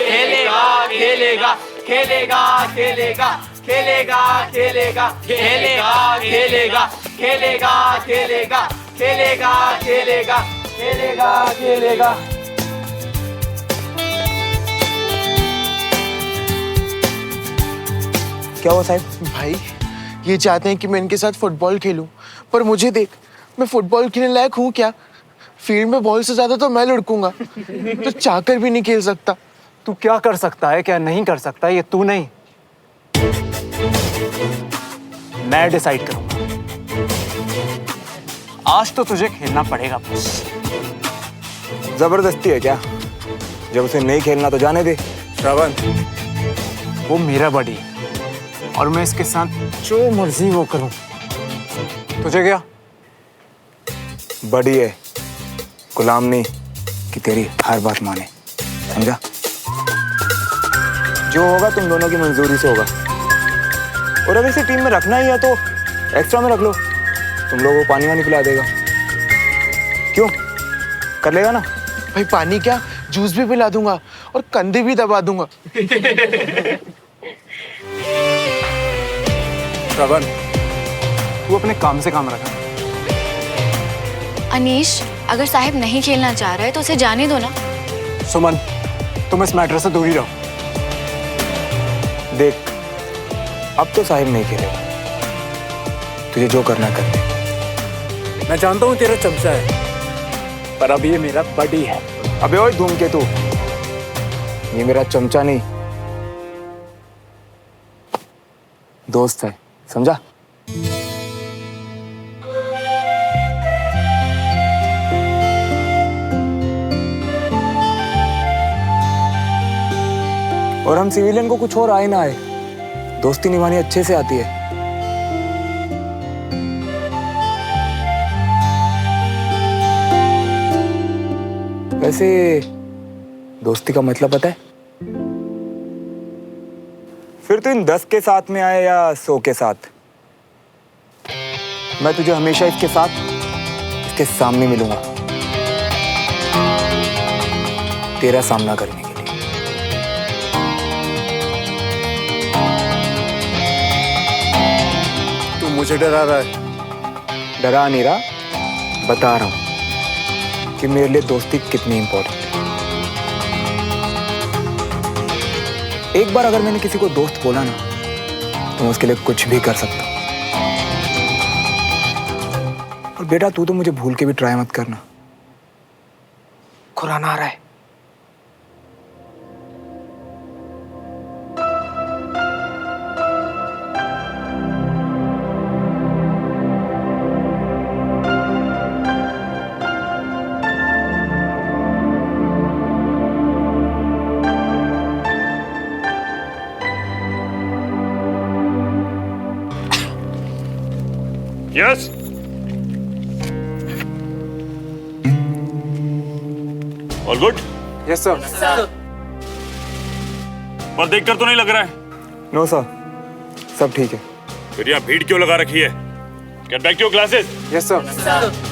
खेलेगा खेलेगा खेलेगा खेलेगा खेलेगा खेलेगा खेलेगा खेलेगा खेलेगा खेलेगा खेलेगा खेलेगा खेलेगा खेलेगा। क्या हुआ साहब? भाई ये चाहते हैं कि मैं इनके साथ फुटबॉल खेलूं, पर मुझे देख, मैं फुटबॉल खेलने लायक हूँ क्या? फील्ड में बॉल से ज्यादा तो मैं लुढ़कूंगा, तो चाहकर भी नहीं खेल सकता। तू क्या कर सकता है क्या नहीं कर सकता ये तू नहीं, मैं डिसाइड करूंगा। आज तो तुझे खेलना पड़ेगा बस। जबरदस्ती है क्या? जब उसे नहीं खेलना तो जाने दे। श्रवण, वो मेरा बड़ी है और मैं इसके साथ जो मर्जी वो करूं। तुझे क्या? बड़ी है, गुलाम नहीं कि तेरी हर बात माने, समझा? जो होगा तुम दोनों की मंजूरी से होगा। और अगर इसे टीम में रखना ही है तो एक्स्ट्रा में रख लो, तुम लोगों को पानी वानी पिला देगा। क्यों, कर लेगा ना? भाई पानी क्या, जूस भी पिला दूंगा और कंधे भी दबा दूंगा। श्रवण, तू अपने काम से काम रखा। अनीश, अगर साहिब नहीं खेलना चाह रहा है तो उसे जाने दो ना। सुमन, तुम इस मैटर से दूर ही रहो। देख, अब तो साहिब नहीं खेलेगा, तुझे जो करना कर ले। मैं जानता हूँ तेरा चमचा है, पर अब ये मेरा बड़ी है। अबे ओए धूमकेतु, ये मेरा चमचा नहीं, दोस्त है, समझा? और हम सिविलियन को कुछ और आए ना आए, दोस्ती निभानी अच्छे से आती है। वैसे दोस्ती का मतलब पता है? फिर तो इन 10 के साथ में आए या 100 के साथ, मैं तुझे हमेशा इसके साथ, इसके सामने मिलूंगा, तेरा सामना करने के लिए। तू मुझे डरा रहा है? डरा नहीं रहा, बता रहा हूं कि मेरे लिए दोस्ती कितनी इंपॉर्टेंट है। एक बार अगर मैंने किसी को दोस्त बोला ना, तो मैं उसके लिए कुछ भी कर सकता हूं। और बेटा तू तो मुझे भूल के भी ट्राई मत करना। कुरान आ रहा है। Yes, all good. Yes sir. पर देखकर तो नहीं लग रहा है। नो सर, सब ठीक है। फिर यहाँ भीड़ क्यों लगा रखी है? Get back to your classes. Yes sir.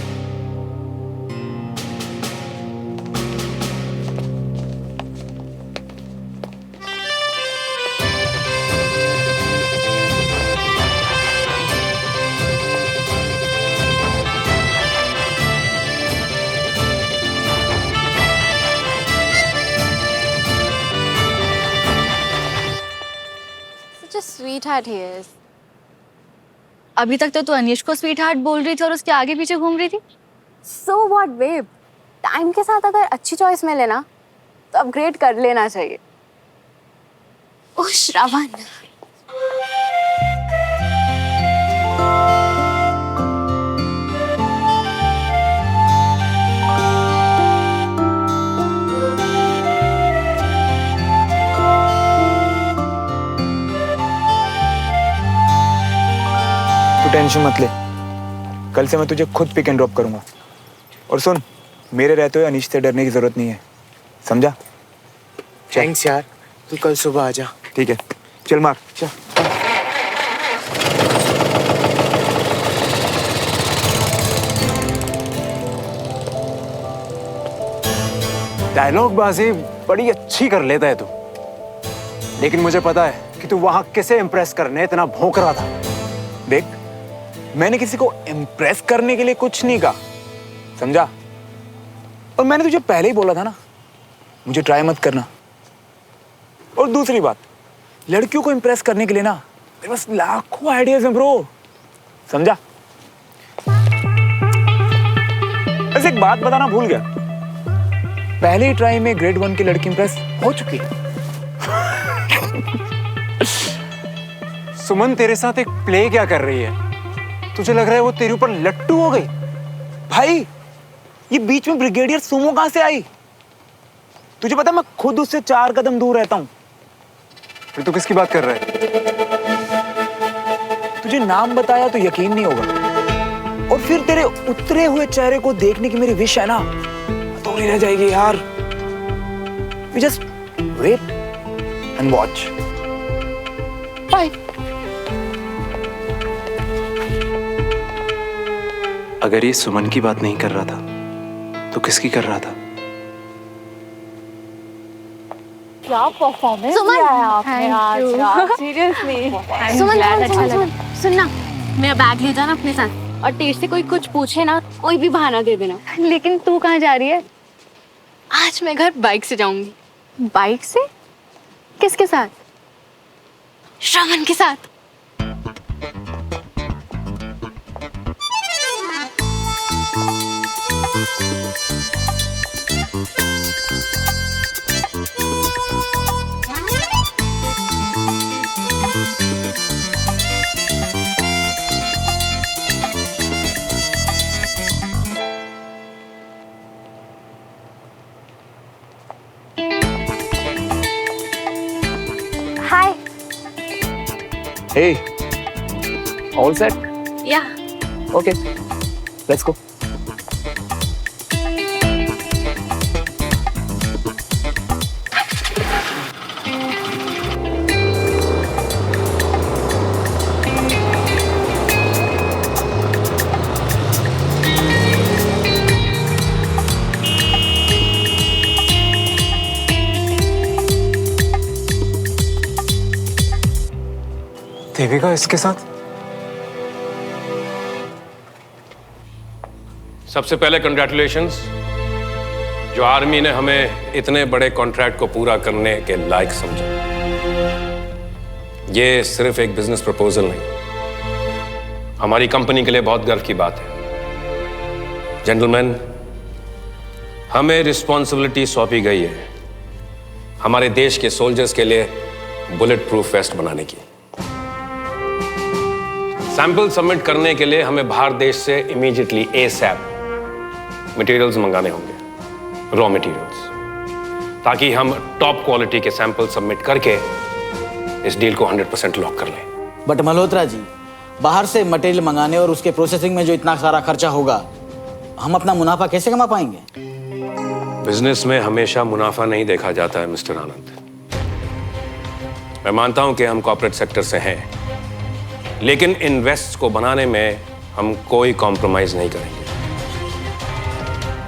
Sweetheart ही है। अभी तक तो तू अनीश को स्वीट हार्ट बोल रही थी और उसके आगे पीछे घूम रही थी। सो व्हाट बेब, टाइम के साथ अगर अच्छी चॉइस मिले ना तो अपग्रेड कर लेना चाहिए। ओह श्रवण, तू टेंशन मत ले, कल से मैं तुझे खुद पिक एंड ड्रॉप करूंगा। और सुन, मेरे रहते हुए अनीश से डरने की जरूरत नहीं है, समझा? थैंक्स यार, तू कल सुबह आ जा। ठीक है, चल मार। चल। डायलॉग बाजी बड़ी अच्छी कर लेता है तू, लेकिन मुझे पता है कि तू वहां किसे इम्प्रेस करने इतना भौंक रहा था। देख, मैंने किसी को इम्प्रेस करने के लिए कुछ नहीं कहा, समझा? और मैंने तुझे पहले ही बोला था ना, मुझे ट्राई मत करना। और दूसरी बात, लड़कियों को इम्प्रेस करने के लिए ना मेरे पास लाखों आइडियाज हैं ब्रो, समझा? वैसे एक बात बताना भूल गया, पहले ही ट्राई में ग्रेड 1 की लड़की इम्प्रेस हो चुकी है। सुमन तेरे साथ एक प्ले क्या कर रही है? तुझे लग रहा है वो तेरे ऊपर लट्टू हो गई? भाई, ये बीच में ब्रिगेडियर सुमो कहां से आई? तुझे पता है मैं खुद उससे 4 कदम दूर रहता हूं। फिर तू किसकी बात कर रहा है? तुझे नाम बताया तो यकीन नहीं होगा, और फिर तेरे उतरे हुए चेहरे को देखने की मेरी विश है ना, तो नहीं रह जाएगी यार। We just wait and watch. Bye. अगर ये सुमन की बात नहीं कर रहा था तो किसकी कर रहा था? क्या परफॉर्मेंस दिया है आपने आज यार, सीरियसली। सुमन, सुनना, मेरा बैग ले जाना अपने साथ, और तेरे से कोई कुछ पूछे ना, कोई भी बहाना दे देना। लेकिन तू कहाँ जा रही है? आज मैं घर बाइक से जाऊंगी। बाइक से? किसके साथ? श्रवण के साथ। हाय। Hey, all set? या Okay, let's go. देविका इसके साथ? सबसे पहले कंग्रेचुलेशंस, जो आर्मी ने हमें इतने बड़े कॉन्ट्रैक्ट को पूरा करने के लायक समझा। ये सिर्फ एक बिजनेस प्रपोजल नहीं, हमारी कंपनी के लिए बहुत गर्व की बात है। जेंटलमैन, हमें रिस्पॉन्सिबिलिटी सौंपी गई है हमारे देश के सोल्जर्स के लिए बुलेट प्रूफ वेस्ट बनाने की। सैंपल सबमिट करने के लिए हमें बाहर देश से इमीडिएटली ASAP मटेरियल्स मंगाने होंगे, रॉ मटेरियल्स, ताकि हम टॉप क्वालिटी के सैंपल सबमिट करके इस डील को 100% लॉक कर लें। बट मल्होत्रा जी, बाहर से मटेरियल मंगाने और उसके प्रोसेसिंग में जो इतना सारा खर्चा होगा, हम अपना मुनाफा कैसे कमा पाएंगे? बिजनेस में हमेशा मुनाफा नहीं देखा जाता है मिस्टर आनंद। मैं मानता हूं कि हम कॉर्पोरेट सेक्टर से हैं, लेकिन इन्वेस्ट को बनाने में हम कोई कॉम्प्रोमाइज नहीं करेंगे,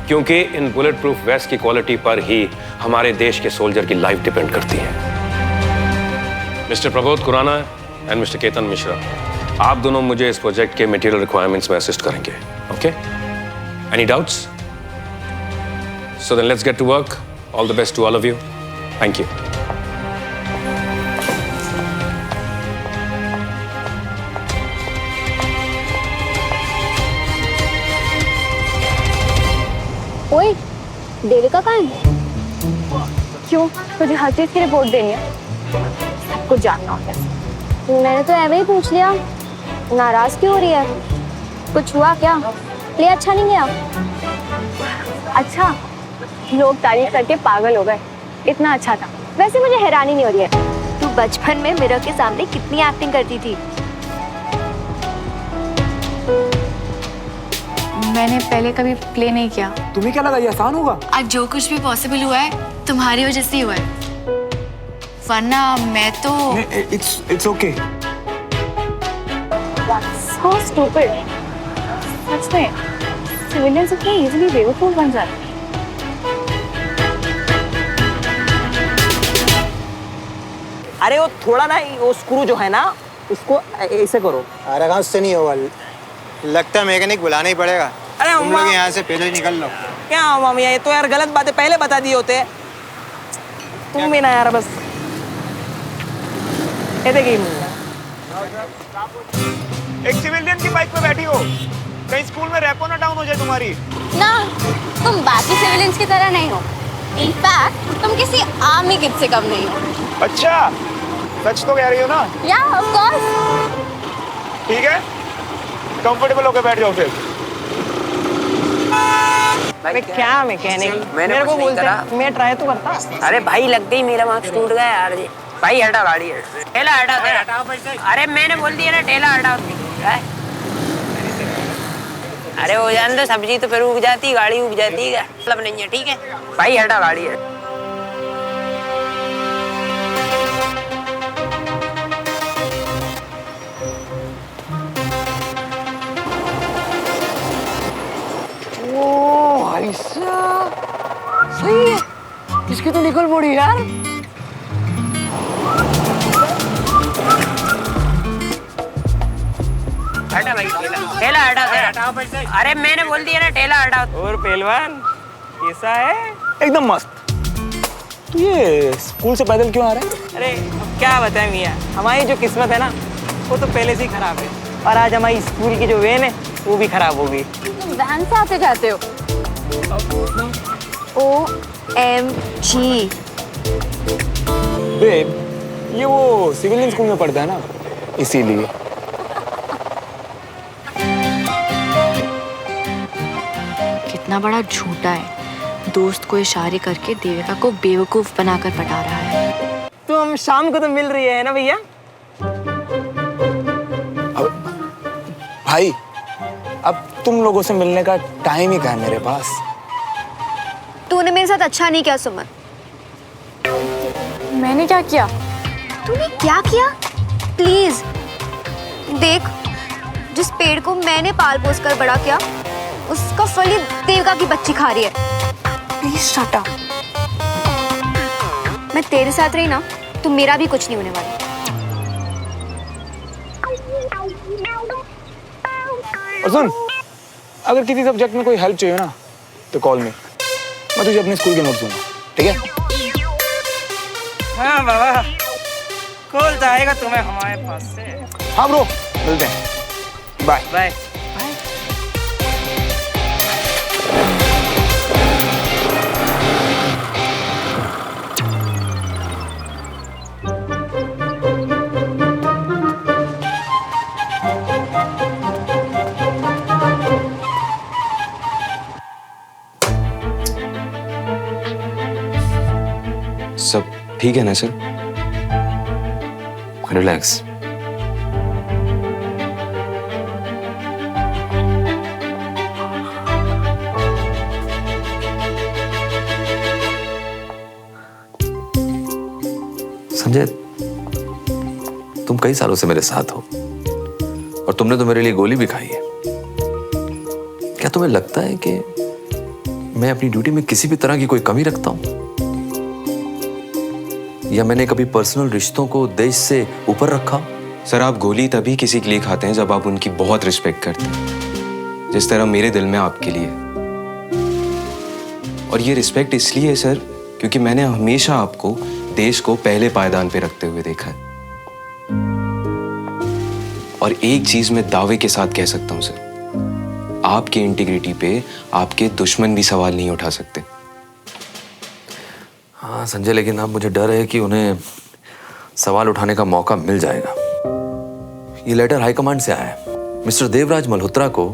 क्योंकि इन बुलेट प्रूफ वेस्ट की क्वालिटी पर ही हमारे देश के सोल्जर की लाइफ डिपेंड करती है। Mister Prabodh Khurana and mister Ketan Mishra, आप दोनों मुझे इस प्रोजेक्ट के मटेरियल रिक्वायरमेंट्स में असिस्ट करेंगे। Okay? Any doubts? So then let's get to work. All the best to all of you. Thank you. ओए, देविका कहाँ है? क्यों, तुझे हर चीज की रिपोर्ट देनी है? सब कुछ जानना होता है। मैंने तो ऐसे ही पूछ लिया। नाराज क्यों हो रही है? कुछ हुआ क्या? प्ले अच्छा नहीं गया? अच्छा, लोग तारीफ करके पागल हो गए, इतना अच्छा था। वैसे मुझे हैरानी नहीं हो रही है, तू बचपन में मिरर के सामने कितनी एक्टिंग करती थी। मैंने पहले कभी प्ले नहीं किया। तुम्हें क्या लगा ये आसान होगा? आज जो कुछ भी पॉसिबल हुआ है तुम्हारी वजह से ही हुआ है, वरना मैं तो It's okay. so stupid। सच में सिविलियंस इतने इजीली बेवकूफ बन जाते हैं। अरे वो थोड़ा ना वो स्क्रू जो है ना उसको ऐसे करो। अरे कहाँ से नहीं होगा, लगता है मैकेनिक बुलाना ही पड़ेगा। अरे तुम लोग यहाँ से पहले ही निकल लो। क्या मामी ये तो यार गलत बातें पहले बता दिए होते। तुम भी ना यार बस ये देखिए। एक सिविलियन की बाइक पे बैठी हो, कहीं स्कूल में रेपो ना डाउन हो जाए तुम्हारी। ना, तुम बाकी सिविलियंस की तरह नहीं हो। इनफैक्ट तुम किसी आर्मी किड से कम नहीं हो। अच्छा, सच तो कह रही हो ना? या ऑफ कोर्स। ठीक है, कंफर्टेबल होकर बैठ जाओ फिर। अरे क्या मैकेनिक, मेरे को बोलते मैं ट्राई तो करता। अरे भाई लग गई, मेरा मार्क्स टूट गया यार जी। भाई हटा गाड़ी, ठेला हटाओ। अरे मैंने बोल दिया ना ठेला हटाओ। अरे हो जाने दो, सब्जी तो फिर उग जाती, गाड़ी उग जाती है, मतलब नहीं है। ठीक है भाई हटा गाड़ी है। ओ भाई साहब सही है, इसकी तो निकल पड़ी यार। हटा भाई ठेला हटाओ। अरे मैंने बोल दिया ना ठेला हटाओ। और पहलवान कैसा है? एकदम मस्त। तो ये स्कूल से पैदल क्यों आ रहा है? अरे अब क्या बताएं मियाँ, हमारी जो किस्मत है ना वो तो पहले से ही खराब है, और आज हमारी स्कूल की जो वैन है वो भी खराब हो गई। तुम वैन से आते जाते हो? OMG। बेब, ये वो सिविलियन स्कूल में पढ़ता है ना, इसीलिए। कितना बड़ा झूठा है, दोस्त को इशारे करके देविका को बेवकूफ बनाकर पटा रहा है। तो हम शाम को तो मिल रही है ना भैया? भाई, अब तुम लोगों से मिलने का टाइम ही कहाँ है मेरे पास। तूने मेरे साथ अच्छा नहीं किया सुमन। मैंने क्या किया? तूने क्या किया? प्लीज देख, जिस पेड़ को मैंने पाल पोस कर बड़ा किया उसका फल ही देविका की बच्ची खा रही है। Please shut up. मैं तेरे साथ रही ना तो मेरा भी कुछ नहीं होने वाला। और सुन, अगर किसी सब्जेक्ट में कोई हेल्प चाहिए ना तो कॉल मी, मैं तुझे अपने स्कूल के नोट्स दूंगा, ठीक है? हाँ बाबा, कॉल तो आएगा तुम्हें हमारे पास से। हाँ ब्रो, मिलते हैं, बाय बाय। सब ठीक है ना सर? रिलैक्स। संजय, तुम कई सालों से मेरे साथ हो और तुमने तो मेरे लिए गोली भी खाई है। क्या तुम्हें लगता है कि मैं अपनी ड्यूटी में किसी भी तरह की कोई कमी रखता हूं? या मैंने कभी पर्सनल रिश्तों को देश से ऊपर रखा? सर, आप गोली तभी किसी के लिए खाते हैं जब आप उनकी बहुत रिस्पेक्ट करते हैं, जिस तरह मेरे दिल में आपके लिए। और ये रिस्पेक्ट इसलिए है सर क्योंकि मैंने हमेशा आपको देश को पहले पायदान पे रखते हुए देखा है। और एक चीज मैं दावे के साथ कह सकता हूं सर, आपकी इंटीग्रिटी पे आपके दुश्मन भी सवाल नहीं उठा सकते। हाँ संजय, लेकिन अब मुझे डर है कि उन्हें सवाल उठाने का मौका मिल जाएगा। ये लेटर हाईकमांड से आया है। मिस्टर देवराज मल्होत्रा को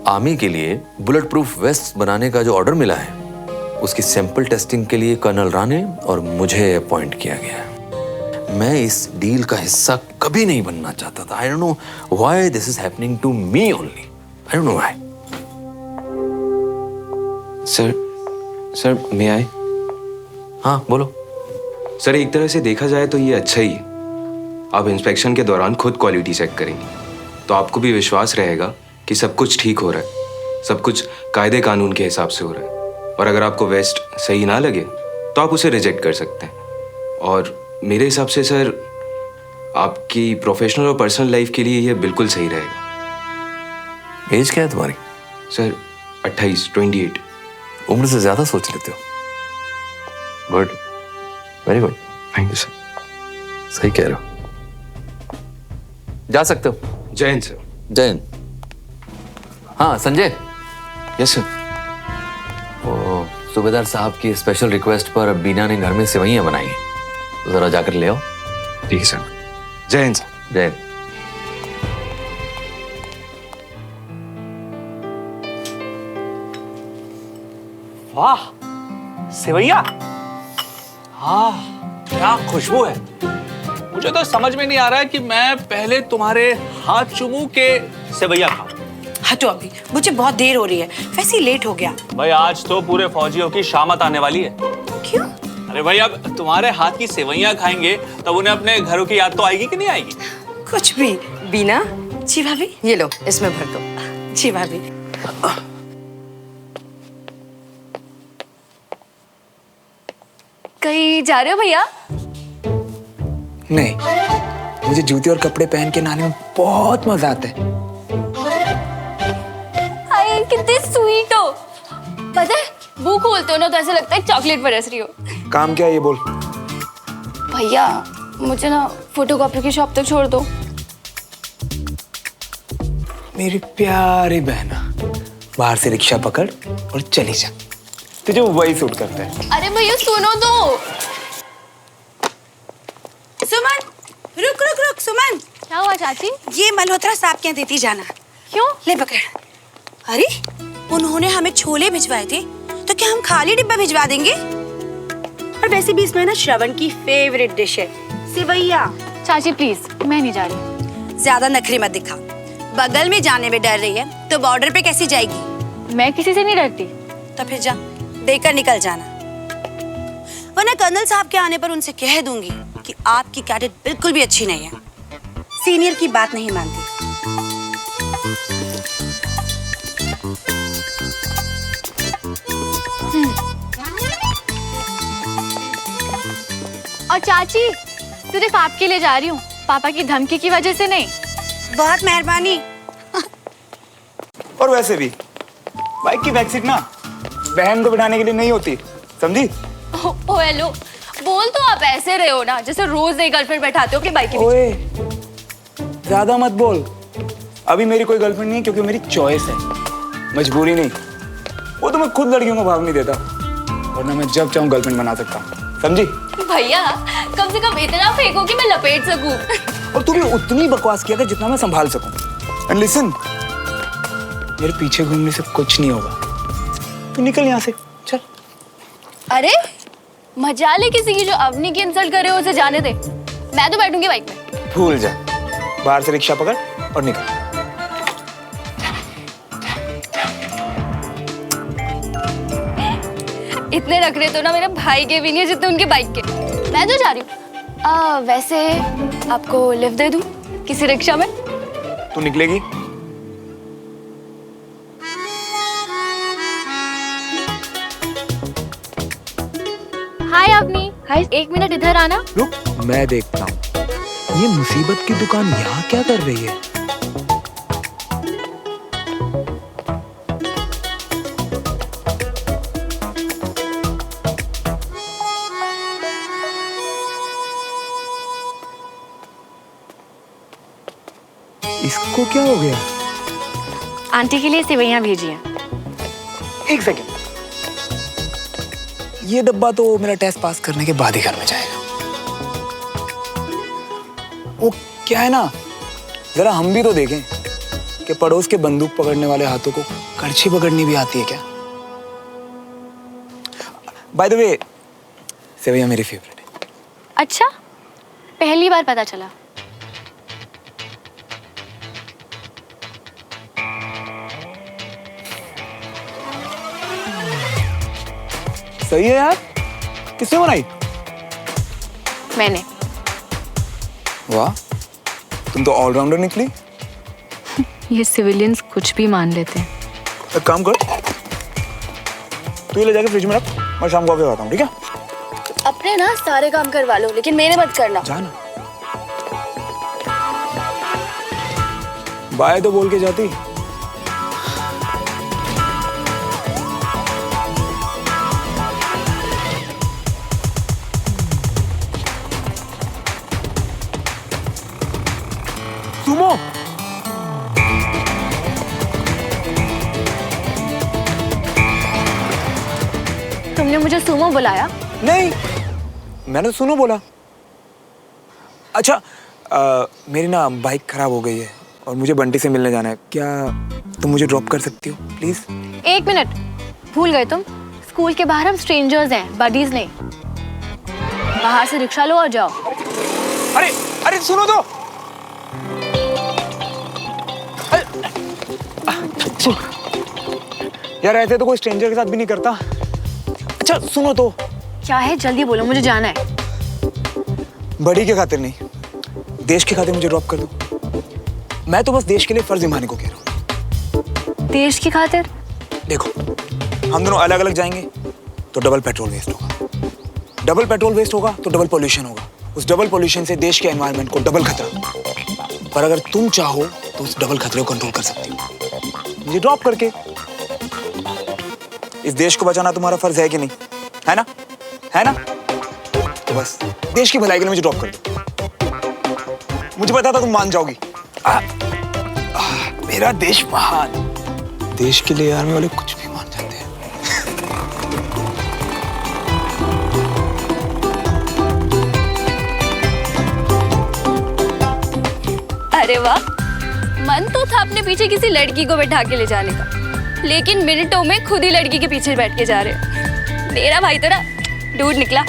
आर्मी के लिए बुलेट प्रूफ वेस्ट बनाने का जो ऑर्डर मिला है उसकी सैंपल टेस्टिंग के लिए कर्नल राणे और मुझे अपॉइंट किया गया है। मैं इस डील का हिस्सा कभी नहीं बनना चाहता था। I don't know why this is happening to me only. I don't know why. Sir may I? हाँ बोलो। सर, एक तरह से देखा जाए तो ये अच्छा ही है। आप इंस्पेक्शन के दौरान खुद क्वालिटी चेक करेंगे तो आपको भी विश्वास रहेगा कि सब कुछ ठीक हो रहा है, सब कुछ कायदे कानून के हिसाब से हो रहा है। और अगर आपको वेस्ट सही ना लगे तो आप उसे रिजेक्ट कर सकते हैं। और मेरे हिसाब से सर आपकी प्रोफेशनल और पर्सनल लाइफ के लिए ये बिल्कुल सही रहेगा। एज क्या है तुम्हारी? सर 28 उम्र से ज्यादा सोच लेते हो। Good, very good. Thank you sir. सही कह रहे हो। जा सकते हो। जय हिंद सर। जय हिंद। हाँ संजय। Yes sir. वो सूबेदार साहब की स्पेशल रिक्वेस्ट पर बीना ने घर में सेवइयां बनाई हैं, तो जरा जाकर ले आओ। ठीक है सर। जय हिंद सर। जय हिंद। वाह, सेवैया। हाँ, क्या खुशबू है। मुझे तो समझ में नहीं आ रहा है कि मैं पहले तुम्हारे हाथ चूमूं के सेवैया खाऊं। हटो अभी, मुझे बहुत देर हो रही है, वैसे ही लेट हो गया। भाई आज तो पूरे फौजियों की शामत आने वाली है। क्यों? अरे भाई अब तुम्हारे हाथ की सेवैयां खाएंगे तब उन्हें अपने घरों की याद तो आएगी कि नहीं आएगी? कुछ भी। बीना, जी भाभी, ये लो, इसमें भर दो। जी भाभी। कहीं जा रहे हो भैया? नहीं, मुझे जूते और कपड़े पहन के नहाने में बहुत मजा आता है। हाय कितने स्वीट हो। पता है वो खोलते हो ना तो ऐसा लगता है चॉकलेट बरस रही हो। काम क्या है ये बोल। भैया मुझे ना फोटोकॉपी की शॉप तक छोड़ दो। मेरी प्यारी बहना, बाहर से रिक्शा पकड़ और चली जा। तुझे वही सूट करता है। अरे भैया सुनो तो। सुमन, रुक रुक रुक सुमन। क्या हुआ चाची? ये मल्होत्रा साहब के यहाँ देती जाना। क्यों? ले पकड़। अरे उन्होंने हमें छोले भिजवाए थे, तो क्या हम खाली डिब्बा भिजवा देंगे? और वैसे भी इसमें ना श्रवण की फेवरेट डिश है सेवैया। चाची प्लीज, मैं नहीं जा रही। ज्यादा नखरे मत दिखा। बगल में जाने में डर रही है तो बॉर्डर पे कैसे जाएगी? मैं किसी से नहीं डरती। तो फिर जा, देकर निकल जाना, वरना कर्नल साहब के आने पर उनसे कह दूंगी कि आपकी कैडेट बिल्कुल भी अच्छी नहीं है, सीनियर की बात नहीं मानती। और चाची सिर्फ आपके लिए जा रही हूँ, पापा की धमकी की वजह से नहीं। बहुत मेहरबानी। और वैसे भी बाइक की बैक सीट ना बहन को बिठाने के लिए नहीं होती, समझी? ओ हेलो, बोल तो आप ऐसे रहे हो ना जैसे रोज एक गर्लफ्रेंड बैठाते हो अपनी बाइक के पीछे। ओए, ज्यादा मत बोल। अभी मेरी कोई गर्लफ्रेंड नहीं है क्योंकि मेरी चॉइस है, मजबूरी नहीं। वो तो मैं खुद लड़कियों को भाव नहीं देता, वरना मैं जब चाहूँ गर्लफ्रेंड बना सकता हूँ, समझी? भैया कम से कम इतना फेंको कि मैं लपेट सकूं। और तू भी उतनी बकवास किया कर जितना मैं संभाल सकूं। एंड लिसन, मेरे पीछे घूमने से कुछ नहीं होगा। तू निकल यहाँ से, चल। अरे मजा ले किसी की, जो अवनी की इंसल्ट कर रहे हो उसे जाने दे। मैं तो बैठूंगी बाइक में। भूल जा, बाहर से रिक्शा पकड़ और निकल। इतने रख रहे तो ना मेरे भाई के भी नहीं जितने उनके बाइक के। मैं तो जा रही हूँ। वैसे आपको लिफ्ट दे दूँ किसी रिक्शा में? तू निकलेगी? हाय अवनी। हाय, 1 मिनट इधर आना। रुक, मैं देखता हूँ ये मुसीबत की दुकान यहाँ क्या कर रही है। इसको क्या हो गया? आंटी के लिए सेवइयां भेजी हैं। एक सेकेंड, ये डब्बा तो मेरा टेस्ट पास करने के बाद ही घर में जाएगा। वो क्या है ना, जरा हम भी तो देखें कि पड़ोस के बंदूक पकड़ने वाले हाथों को कड़छी पकड़नी भी आती है क्या। बाय द वे, सेवइयां मेरी फेवरेट है। अच्छा, पहली बार पता चला। सही है यार, किसने बनाई? मैंने। वाह, तुम तो ऑलराउंडर निकली। ये सिविलियंस कुछ भी मान लेते हैं। एक काम कर, तू ये ले जाके फ्रिज में रख, मैं शाम को आके खाता हूँ, ठीक है? अपने ना सारे काम करवा लो, लेकिन मेरे मत करना। जाना बाय तो बोल के जाती। सुमो, तुमने मुझे सुमो बुलाया? नहीं, मैंने तो सुनो बोला। अच्छा, मेरी ना बाइक खराब हो गई है और मुझे बंटी से मिलने जाना है। क्या तुम मुझे ड्रॉप कर सकती हो प्लीज? 1 मिनट, भूल गए तुम? स्कूल के बाहर हम स्ट्रेंजर्स हैं, बडीज नहीं। बाहर से रिक्शा लो और जाओ। अरे अरे सुनो तो। यार ऐसे तो कोई स्ट्रेंजर के साथ भी नहीं करता। अच्छा सुनो तो। क्या है, जल्दी बोलो, मुझे जाना है। बड़ी के खातिर नहीं, देश के खातिर मुझे ड्रॉप कर दो। मैं तो बस देश के लिए फर्ज निभाने को कह रहा हूँ। देश की खातिर? देखो, हम दोनों अलग अलग जाएंगे तो डबल पेट्रोल वेस्ट होगा, डबल पेट्रोल वेस्ट होगा तो डबल पोल्यूशन होगा, उस डबल पोल्यूशन से देश के एनवायरनमेंट को डबल खतरा। पर अगर तुम चाहो तो उस डबल खतरे को कंट्रोल कर सकती हो मुझे ड्रॉप करके। इस देश को बचाना तुम्हारा फर्ज है कि नहीं, है ना? है ना? तो बस देश की भलाई के लिए मुझे ड्रॉप कर दो। मुझे पता था तुम मान जाओगी। मेरा देश महान। देश के लिए आर्मी वाले कुछ भी मान जाते हैं। अरे वाह, मन तो था अपने पीछे किसी लड़की को बैठा के ले जाने का, लेकिन मिनटों में खुद ही लड़की के पीछे बैठ के जा रहे हो। मेरा भाई तो ना डूड निकला।